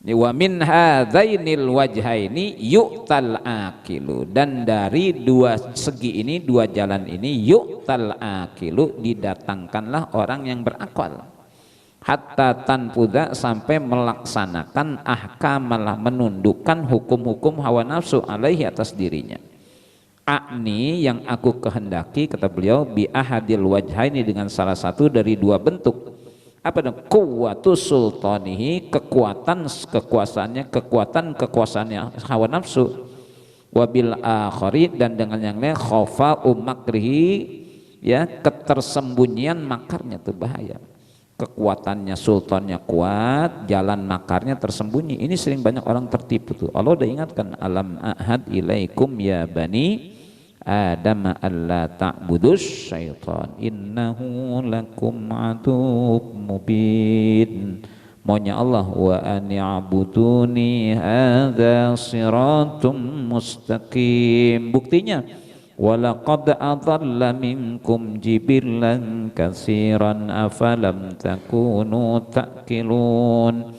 Wa min hadzainil wajhaini yu'tal aqilu, dan dari dua segi ini, dua jalan ini, yu'tal aqilu, didatangkanlah orang yang berakal, hatta tanfuda, sampai melaksanakan ahkamalah, menundukkan hukum-hukum hawa nafsu alaihi, atas dirinya. Akni, yang aku kehendaki, kata beliau, bi ahadil wajhaini, dengan salah satu dari dua bentuk. Apa dong? Kuwatu sultanihi, kekuatan kekuasaannya, kekuasaannya hawa nafsu. Wabil akhari, dan dengan yang lain khofa umakrihi, ya ketersembunyian makarnya, itu bahaya. Kekuatannya sultannya kuat, jalan makarnya tersembunyi. Ini sering banyak orang tertipu tuh. Allah udah ingatkan, alam ahad ilaikum ya bani Adam alla ta'budus syaitan innahu lakum aduwwum mubin. Maunya Allah, wa ani'buduni hadza siratum mustaqim. Buktinya, walaqad adalla minkum jibillan katsiran afalam takunu ta'qilun.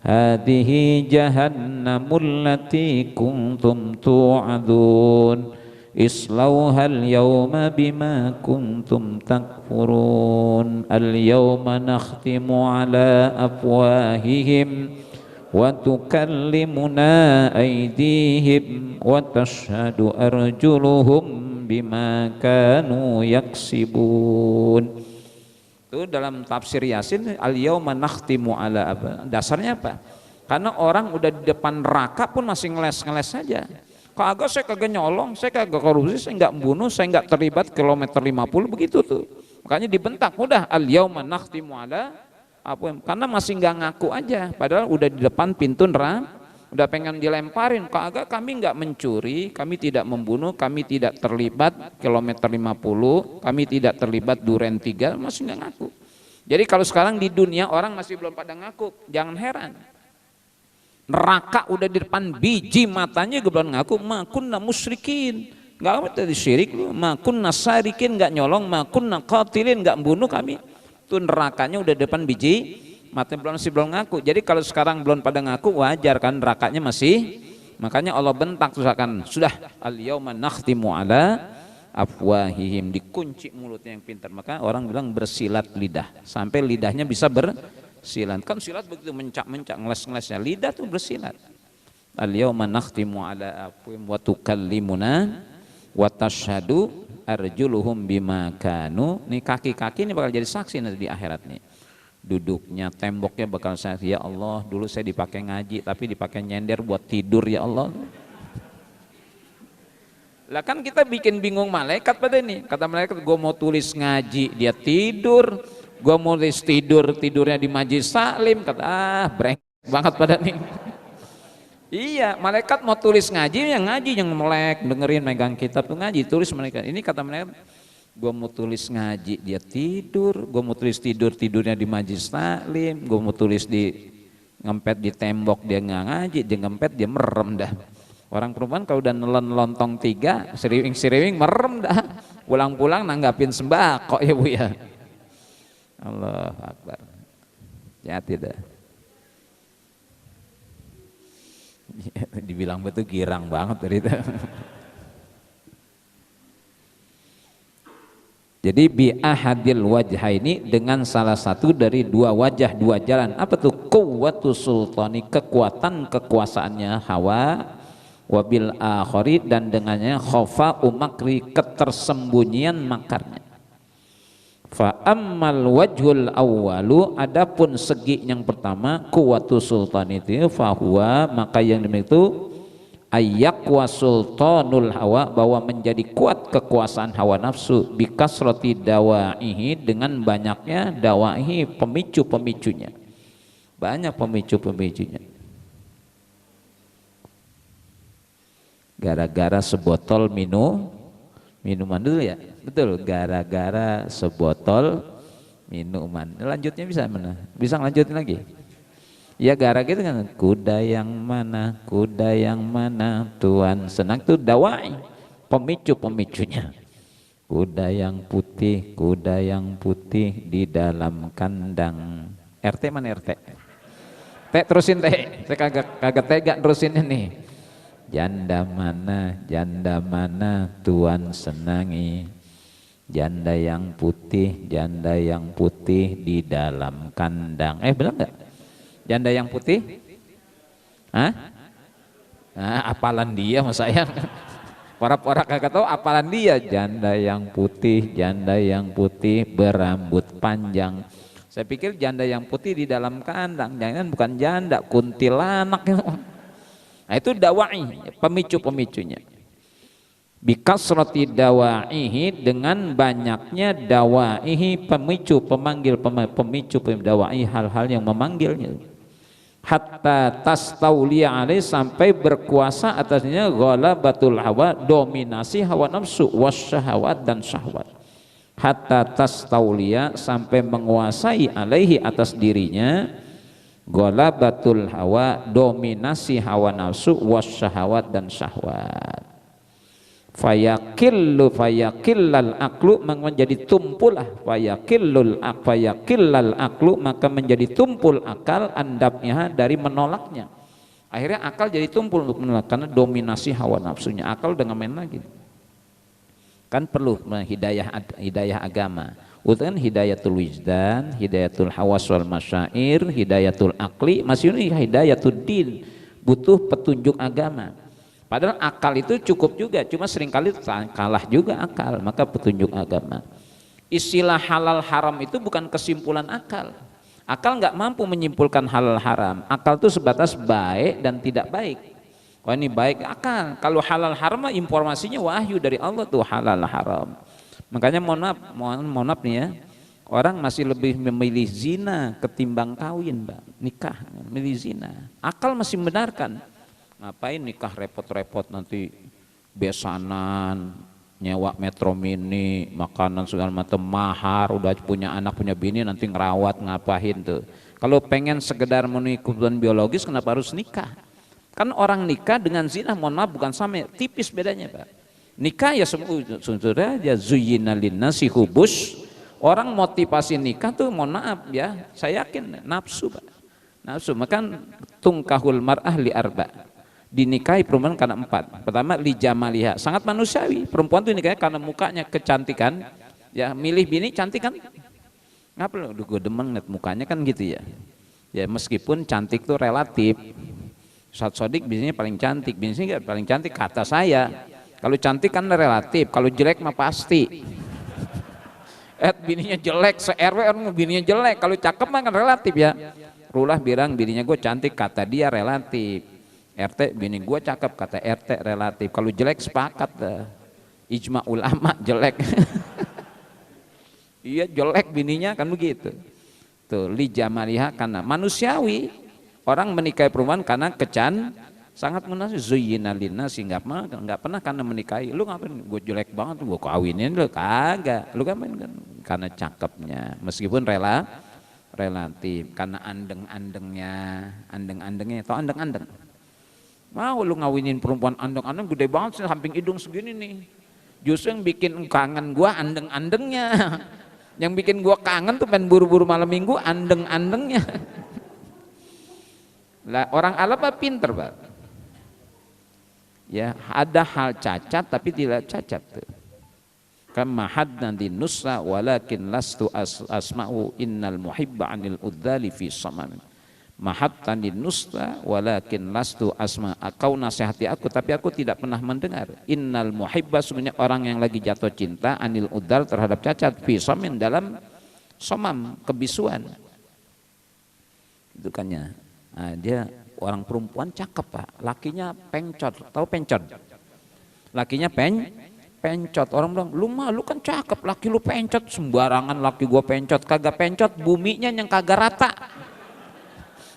Hadhihi jahannamul lati kuntum tu'adun. Islauhal yawma bima kuntum takfurun. Al yawma nakhtimu ala afwahihim wa tukallimuna aydihim wa tashhadu arjuluhum bima kanu yaksibun. Itu dalam tafsir Yasin, al yawma nakhtimu ala apa? Dasarnya apa? Karena orang udah di depan neraka pun masih ngeles-ngeles saja. Kagak, saya kagak nyolong, saya kagak korupsi, saya enggak membunuh, saya enggak terlibat kilometer 50, begitu tuh. Makanya dibentak, udah al yauma nakhtimu ala karena masih nggak ngaku aja, padahal udah di depan pintu neraka, udah pengen dilemparin. Kagak, kami nggak mencuri, kami tidak membunuh, kami tidak terlibat kilometer 50, kami tidak terlibat duren 3, masih nggak ngaku. Jadi kalau sekarang di dunia orang masih belum pada ngaku, jangan heran. Neraka udah di depan biji matanya gue belum ngaku, makunna musyrikin, nggak apa tadi syirik, makunna sarikin, nggak nyolong, makunna qatilin, nggak bunuh kami. Itu nerakanya udah di depan biji matanya, belum ngaku. Jadi kalau sekarang belum pada ngaku, wajar kan, nerakanya masih. Makanya Allah bentak akan sudah al-yauma nakhtimu ala afwahihim, dikunci mulutnya yang pintar. Maka orang bilang bersilat lidah sampai lidahnya bisa bersilat. Kan silat begitu mencak-mencak, ngeles-ngelesnya, lidah tuh bersilat. Al-yauma nakhtimu ala afwahihim wa tukallimuna wa tashhadu arjuluhum bima kanu. Nih kaki-kaki ini bakal jadi saksi nanti di akhirat nih. Duduknya, temboknya bakal saksi, ya Allah dulu saya dipakai ngaji tapi dipakai nyender buat tidur ya Allah. Lah kan kita bikin bingung malaikat pada ini. Kata malaikat, gue mau tulis ngaji dia tidur, gue mau tulis tidurnya di majlis taklim. Kata brengsek banget pada nih. Iya, malaikat mau tulis ngaji yang melek dengerin megang kitab tuh ngaji, tulis malaikat. Ini kata malaikat, gue mau tulis ngaji dia tidur, gue mau tulis tidurnya di majlis taklim, gue mau tulis di ngempet di tembok dia nggak ngaji, dia ngempet dia merem dah. Orang perempuan kalau udah nelen lontong 3, siriwing merem dah. Pulang-pulang nanggapin sembako ya Bu ya. Allahu Akbar. Hati dah. Dibilang betul girang banget dari itu. Jadi bi ahadil wajhaini, dengan salah satu dari dua wajah, dua jalan. Apa tuh? Quwwatu sultani, kekuatan kekuasaannya Hawa, wabil akhari, dan dengannya khofa umakri, ketersembunyian makarnya. Fa ammal wajhul awwalu, adapun segi yang pertama quwwatu sultani itu fahuwa, maka yang demikian itu ayyakwa sultanul hawa, bahwa menjadi kuat kekuasaan hawa nafsu, bikasrati dawaihi, dengan banyaknya dawaihi, pemicu-pemicunya, banyak pemicu-pemicunya. Gara-gara sebotol minuman dulu ya, betul, gara-gara sebotol minuman. Lanjutnya bisa mana? Bisa lanjutin lagi? Ya gara gitu kan, kuda yang mana Tuhan senang, tuh dawai, pemicu-pemicunya. Kuda yang putih di dalam kandang. RT mana RT? Terusin teh, saya kagak tega terusinnya nih. Janda mana Tuhan senangi, janda yang putih di dalam kandang. Benar nggak? Janda yang putih? Hah? Nah, apalan dia mas saya. Para kagak tahu apalan dia. Janda yang putih berambut panjang. Saya pikir janda yang putih di dalam kandang, jangan bukan janda, kuntilanak. Nah itu dawai, pemicu-pemicunya. Bikasrati dawaihi, dengan banyaknya dawaihi, pemicu, pemicu dawai, hal-hal yang memanggilnya. Hatta tastauliya alaih, sampai berkuasa atasnya ghalabatul hawa, dominasi hawa nafsu, wasyahawat, dan syahwat. Hatta tastauliya, sampai menguasai alaihi, atas dirinya, ghalabatul hawa, dominasi hawa nafsu, wasyahawat, dan syahwat. Fayakillal aklu, menjadi tumpullah, fayakillal aklu, maka menjadi tumpul akal, andapnya, dari menolaknya. Akhirnya akal jadi tumpul untuk menolak, karena dominasi hawa nafsunya. Akal udah main lagi. Kan perlu hidayah agama. Utan hidayatul wijdan, hidayatul hawas wal masyair, hidayatul akli, masih ini hidayatul din, butuh petunjuk agama. Padahal akal itu cukup juga, cuma seringkali kalah juga akal, maka petunjuk agama. Istilah halal haram itu bukan kesimpulan akal. Akal nggak mampu menyimpulkan halal haram. Akal itu sebatas baik dan tidak baik. Wah ini baik akal. Kalau halal haram informasinya wahyu dari Allah tuh halal haram. Makanya mohon maaf nih ya, Orang masih lebih memilih zina ketimbang kawin, Mbak. Nikah, memilih zina. Akal masih membenarkan. Ngapain nikah repot-repot nanti besanan, nyewa metro mini, makanan segala macam, mahar, udah punya anak punya bini nanti ngerawat ngapain tuh. Kalau pengen sekedar memenuhi kebutuhan biologis kenapa harus nikah? Kan orang nikah dengan zina mohon maaf bukan sama, tipis bedanya Pak. Nikah ya sebenarnya ya zuyyina linnasi hubus. Orang motivasi nikah tuh mohon maaf ya, saya yakin nafsu Pak. Nafsu, maka tungkahul mar'ah li arba. Dinikahi perempuan karena 4. Pertama li jamaliha, sangat manusiawi. Perempuan tuh nikahnya karena mukanya kecantikan. Ya milih bini cantik kan? Ngapa lu gue demen ngeliat mukanya kan gitu ya. Ya meskipun cantik tuh relatif. Ustaz Sodik biasanya paling cantik, biasanya enggak paling cantik kata saya. Kalau cantik kan relatif, kalau jelek mah pasti. Bininya jelek, se-RW orang bininya jelek, kalau cakep mah kan relatif ya. Rulah bilang bininya gue cantik, kata dia relatif. RT bini gue cakep, kata RT relatif. Kalau jelek sepakat dah. Ijma ulama jelek. Iya jelek bininya kan begitu. Tuh li jamaliha karena manusiawi. Orang menikahi perempuan karena sangat manusiawi. Zuyyina linnasi enggak pernah karena menikahi. Lu ngapain? Gue jelek banget gue kawinin lu kagak. Lu ngapain kan? Karena cakepnya. Meskipun relatif karena andeng-andengnya atau andeng-andeng. Mau lu ngawinin perempuan andeng-andeng gede banget samping hidung segini nih. Justru yang bikin kangen gua andeng-andengnya. Yang bikin gua kangen tuh pengen buru-buru malam minggu andeng-andengnya. Lah orang Arab apa pinter, Pak? Ya, ada hal cacat tapi tidak cacat tuh. Kama haddan di nusra walakin lastu asma'u innal muhibba anil udzali fi samam. Mahattan di nusra walakin lastu asma. Kau nasihati aku tapi aku tidak pernah mendengar. Innal muhibba sebenarnya orang yang lagi jatuh cinta anil udzal terhadap cacat fi samin dalam somam kebisuan. Itu kannya. Nah, dia orang perempuan cakep Pak, lakinya pencot, tahu pencot? Lakinya pencot, orang bilang lu kan cakep, laki lu pencot, sembarangan laki gua pencot, kagak pencot, buminya yang kagak rata.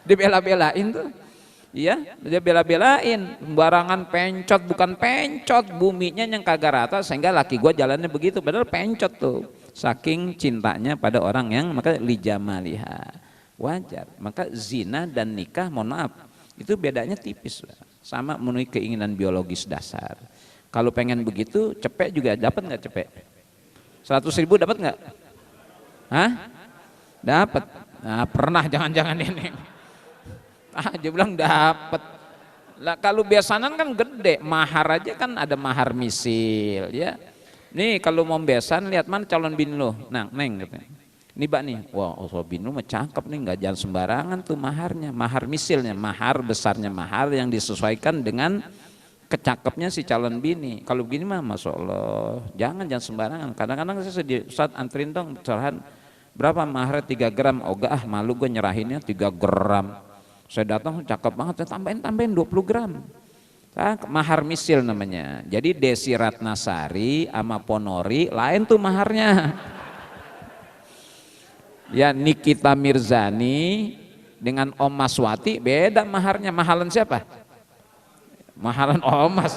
Dia bela-belain tuh, iya, dia bela-belain, sembarangan pencot, bukan pencot, buminya yang kagak rata, sehingga laki gua jalannya begitu, padahal pencot tuh, saking cintanya pada orang yang maka lijamaliha. Wajar, maka zina dan nikah mohon maaf itu bedanya tipis, sama memenuhi keinginan biologis dasar. Kalau pengen begitu cepet juga dapat nggak cepet? 100.000 dapat nggak? Hah? Dapat. Nah, pernah jangan-jangan ini. Dia bilang dapat. Lah kalau besanan kan gede, mahar aja kan ada mahar misil ya. Nih kalau mau besan lihat mana calon bini lo, nah neng katanya. Ini Mbak nih, wah bini lu mah cakep nih, nggak jangan sembarangan tuh maharnya, mahar misilnya, mahar besarnya mahar yang disesuaikan dengan kecakepnya si calon bini. Kalau begini mah masya Allah, jangan sembarangan. Kadang-kadang saya sedih, Ustaz anterin dong cerahan berapa mahar 3 gram, ogah malu gue nyerahinnya 3 gram. Saya datang cakep banget, saya tambahin 20 gram. Nah, mahar misil namanya. Jadi Desi Ratnasari sama Ponori lain tuh maharnya. Ya Nikita Mirzani dengan Om Maswati beda maharnya. Mahalan siapa? Mahalan Om Mas.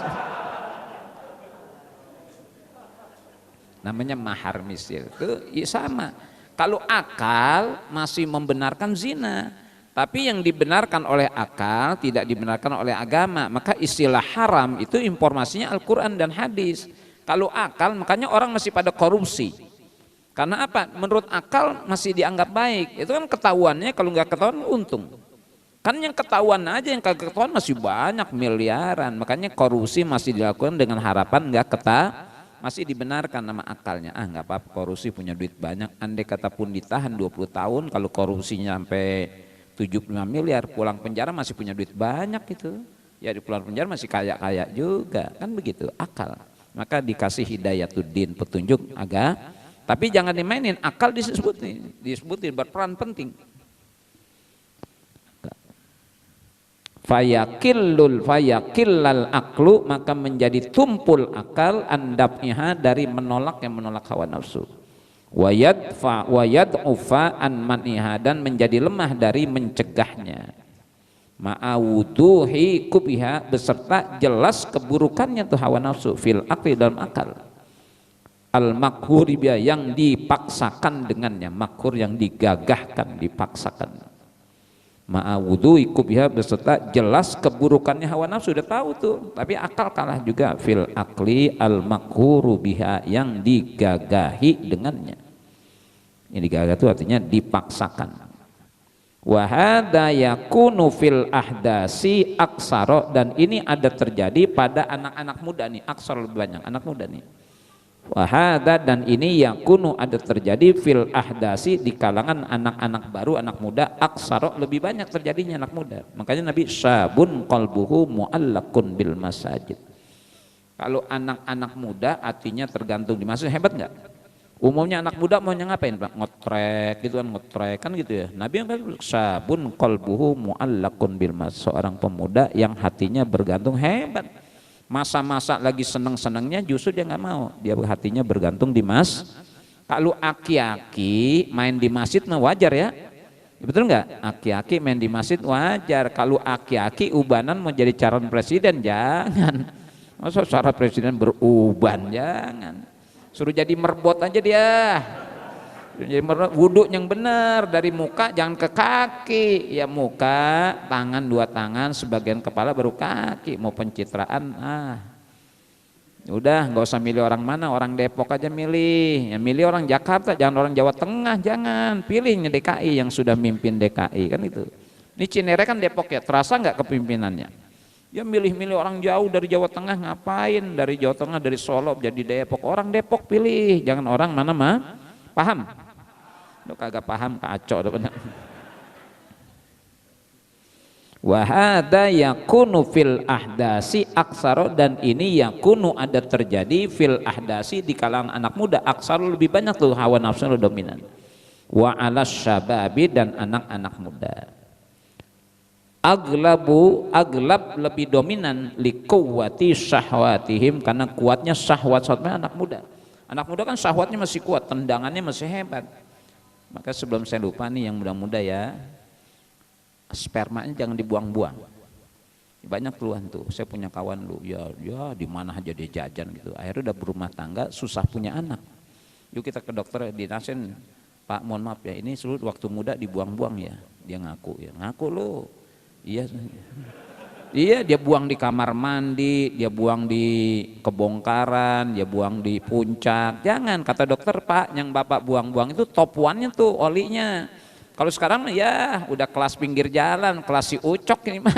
Namanya mahar misil. Itu ya sama. Kalau akal masih membenarkan zina, tapi yang dibenarkan oleh akal tidak dibenarkan oleh agama. Maka istilah haram itu informasinya Al-Quran dan hadis. Kalau akal makanya orang masih pada korupsi. Karena apa? Menurut akal masih dianggap baik. Itu kan ketahuannya, kalau nggak ketahuan untung. Kan yang ketahuan aja, yang kagak ketahuan masih banyak miliaran. Makanya korupsi masih dilakukan dengan harapan nggak masih dibenarkan nama akalnya. Nggak apa-apa korupsi punya duit banyak. Andai kata pun ditahan 20 tahun, kalau korupsinya sampai 75 miliar, pulang penjara masih punya duit banyak gitu. Ya di pulang penjara masih kaya-kaya juga. Kan begitu akal. Maka dikasih hidayatuddin, petunjuk agak. Tapi jangan dimainin, akal disebutin berperan penting. Fayakillal aklu, maka menjadi tumpul akal andapnya dari menolak yang menolak hawa nafsu. wa yad'ufa an maniha, dan menjadi lemah dari mencegahnya, ma'awuduhi kubiha, beserta jelas keburukannya tuh hawa nafsu, fil akli, dalam akal, al makhur yang dipaksakan dengannya, makhur yang digagahkan, dipaksakan, ma'awuduhi kubiha, beserta jelas keburukannya hawa nafsu, udah tahu tuh, tapi akal kalah juga, fil akli al makhuru biha, yang digagahi dengannya. Ini digagah itu artinya dipaksakan. Wa hadza yakunu fil ahdasi aksara, dan ini ada terjadi pada anak-anak muda nih, aksar lebih banyak anak muda nih. Wa hadza, dan ini yakunu ada terjadi fil ahdasi, di kalangan anak-anak baru, anak muda, aksara lebih banyak terjadinya anak muda. Makanya Nabi syabun qalbuhu muallakun bil masajid. Kalau anak-anak muda artinya tergantung di masjid, hebat enggak? Umumnya anak muda maunya ngapain Pak? Ngotrek gitu kan, ngotrek kan gitu ya. Nabi yang sabun qalbuhu muallakun bil mas, seorang pemuda yang hatinya bergantung, hebat. Masa-masa lagi seneng-senengnya justru dia nggak mau, dia hatinya bergantung di mas. Kalau aki-aki main di masjid mah wajar ya. Betul nggak? Aki-aki main di masjid wajar. Kalau aki-aki ubanan mau jadi calon presiden, jangan. Masa cara presiden beruban, jangan. Suruh jadi merbot aja dia, jadi wudhu yang benar, dari muka jangan ke kaki, ya muka, tangan, dua tangan, sebagian kepala baru kaki. Mau pencitraan, udah nggak usah milih orang mana, orang Depok aja milih, ya milih orang Jakarta, jangan orang Jawa Tengah, jangan, pilihnya DKI yang sudah mimpin DKI kan itu. Ini Cinere kan Depok ya, terasa nggak kepemimpinannya? Ya milih-milih orang jauh dari Jawa Tengah, ngapain? Dari Jawa Tengah, dari Solo jadi Depok, orang Depok pilih, jangan orang mana mah, paham? Lu kagak paham, kacau benar. Wa hadza yakunu fil ahdasi aksaro, dan ini yakunu ada terjadi fil ahdasi, di kalangan anak muda, aksaro lebih banyak tuh hawa nafsu dominan. Wa alas syababi, dan anak-anak muda. Aglab lebih dominan liquwati syahwatihim, karena kuatnya syahwat anak muda. Anak muda kan syahwatnya masih kuat, tendangannya masih hebat. Maka sebelum saya lupa nih yang muda-muda ya, spermanya jangan dibuang-buang. Banyak keluhan tuh, saya punya kawan lu, ya di mana aja dia jajan gitu. Akhirnya udah berumah tangga, susah punya anak. Yuk kita ke dokter dinasin, Pak mohon maaf ya, ini seluruh waktu muda dibuang-buang ya. Dia ngaku, ya ngaku lu. Iya, dia buang di kamar mandi, dia buang di kebongkaran, dia buang di puncak. Jangan, kata dokter, Pak, yang Bapak buang-buang itu top one-nya tuh olinya. Kalau sekarang ya udah kelas pinggir jalan, kelas si ucok ini mah.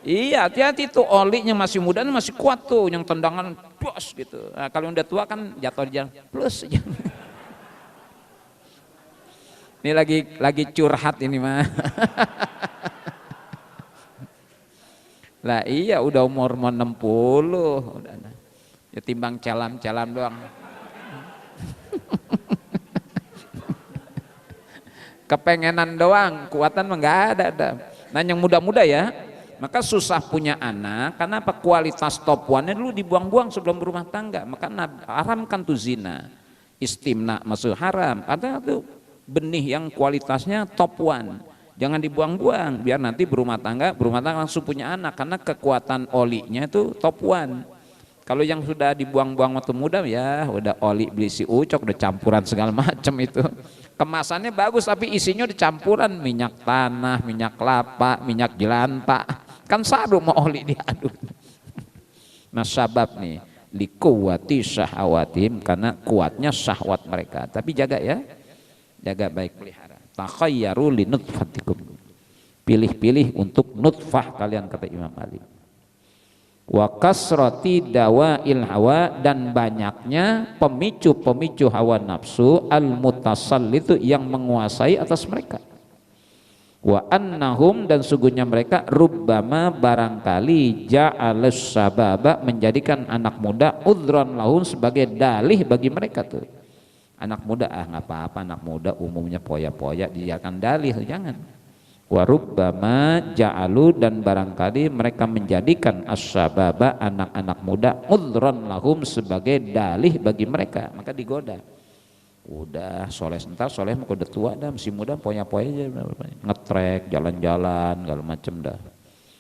Iya, hati-hati tuh, olinya masih muda, masih kuat tuh, yang tendangan plus gitu. Nah, kalau udah tua kan jatuh di jalan plus aja. Ini lagi curhat ini mah. Lah iya, udah umur mau 60, udah. Ya timbang calam-calam doang. Kepengenan doang, kuatan mah enggak ada. Nah yang muda-muda ya, maka susah punya anak karena apa? Kualitas top one-nya dulu dibuang-buang sebelum berumah tangga. Maka haramkan tuh zina, istimna masuk haram. Ada tuh benih yang kualitasnya top one, jangan dibuang-buang, biar nanti berumah tangga langsung punya anak, karena kekuatan olinya itu top one. Kalau yang sudah dibuang-buang waktu muda ya udah oli beli si ucok, udah campuran segala macam itu. Kemasannya bagus tapi isinya udah campuran minyak tanah, minyak kelapa, minyak jelantah, kan saru mau oli diaduk. Nah sabab nih likuwati syahwatim, karena kuatnya syahwat mereka. Tapi jaga ya, jaga baik, pelihara. Takhayyaru li nutfatikum, pilih-pilih untuk nutfah kalian, kata Imam Ali. Wa kasrati dawa'il hawa, dan banyaknya pemicu-pemicu hawa nafsu al mutasallitu yang menguasai atas mereka. Wa annahum, dan sungguhnya mereka rubbama barangkali ja'alus sababa, menjadikan anak muda udhran lahun, sebagai dalih bagi mereka tuh. Anak muda nggak apa-apa, anak muda umumnya poya-poya, dijadikan dalih, jangan. Warubbama ja'alu, dan barangkali mereka menjadikan as-sababa, anak-anak muda, udhran lahum, sebagai dalih bagi mereka, maka digoda. Udah soleh sebentar, soleh mah udah tua dah, masih muda poya-poya aja, ngetrek, jalan-jalan, segala macem dah.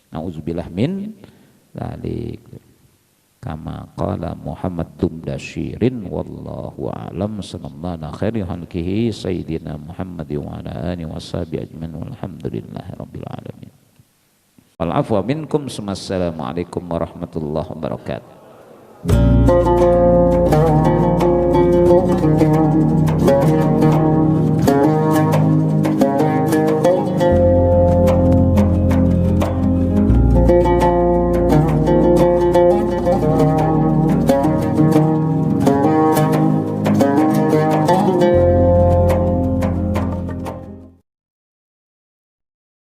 Nauzubillah min dzalik. Kama qala Muhammad Dumdashirin wallahu a'lam sallallahu alaihi halkihi sayyidina Muhammad wa ala alihi washabihi ajmain walhamdulillahi rabbil alamin. Wal afwa minkum, assalamualaikum warahmatullahi wabarakatuh.